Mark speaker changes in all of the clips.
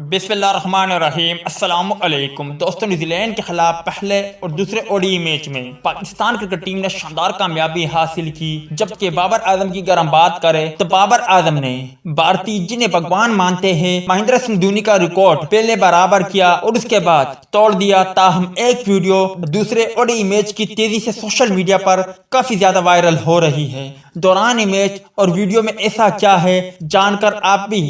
Speaker 1: بسم اللہ الرحمن الرحیم۔ السلام علیکم دوستوں، نیوزی لینڈ کے خلاف پہلے اور دوسرے اوڈی میچ میں پاکستان کرکٹ ٹیم نے شاندار کامیابی حاصل کی، جبکہ بابر اعظم کی اگر ہم بات کریں تو بابر اعظم نے بھارتی جنہیں بھگوان مانتے ہیں مہندر سنگھ دھونی کا ریکارڈ پہلے برابر کیا اور اس کے بعد توڑ دیا۔ تاہم ایک ویڈیو دوسرے اوڈی میچ کی تیزی سے سوشل میڈیا پر کافی زیادہ وائرل ہو رہی ہے۔ دوران میچ اور ویڈیو میں ایسا کیا ہے جان کر آپ بھی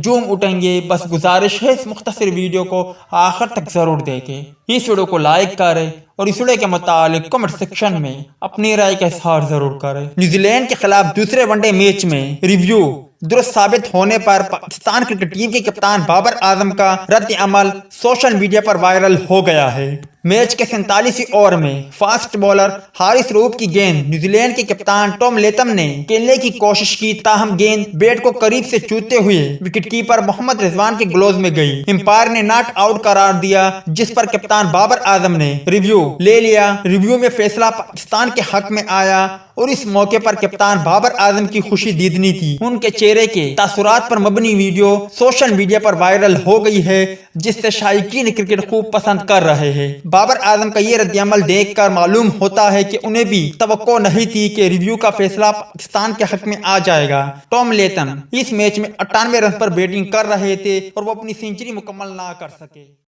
Speaker 1: جوم اٹھیں گے۔ بس گزارش ہے اس مختصر ویڈیو کو آخر تک ضرور دیکھیں، اس ویڈیو کو لائک کریں اور اس ویڈیو کے متعلق کمنٹ سیکشن میں اپنی رائے کا اظہار ضرور کریں۔ نیوزی لینڈ کے خلاف دوسرے ون ڈے میچ میں ریویو درست ثابت ہونے پر پاکستان کرکٹ ٹیم کے کپتان بابر اعظم کا رد عمل سوشل میڈیا پر وائرل ہو گیا ہے۔ میچ کے 47ویں اوور میں فاسٹ بولر حارث رؤف کی گیند نیوزی لینڈ کے کپتان ٹام لیتھم نے کھیلنے کی کوشش کی، تاہم گیند بیٹ کو قریب سے چھوتے ہوئے وکٹ کیپر محمد رضوان کے گلوز میں گئی۔ امپائر نے ناٹ آؤٹ قرار دیا، جس پر کپتان بابر اعظم نے ریویو لے لیا۔ ریویو میں فیصلہ پاکستان کے حق میں آیا اور اس موقع پر کپتان بابر اعظم کی خوشی دیدنی تھی۔ ان کے چہرے کے تاثرات پر مبنی ویڈیو سوشل میڈیا پر وائرل ہو گئی ہے، جس سے شائقین کرکٹ خوب پسند کر رہے ہیں۔ بابر اعظم کا یہ رد عمل دیکھ کر معلوم ہوتا ہے کہ انہیں بھی توقع نہیں تھی کہ ریویو کا فیصلہ پاکستان کے حق میں آ جائے گا۔ ٹام لیتھم اس میچ میں 98 رن پر بیٹنگ کر رہے تھے اور وہ اپنی سینچری مکمل نہ کر سکے۔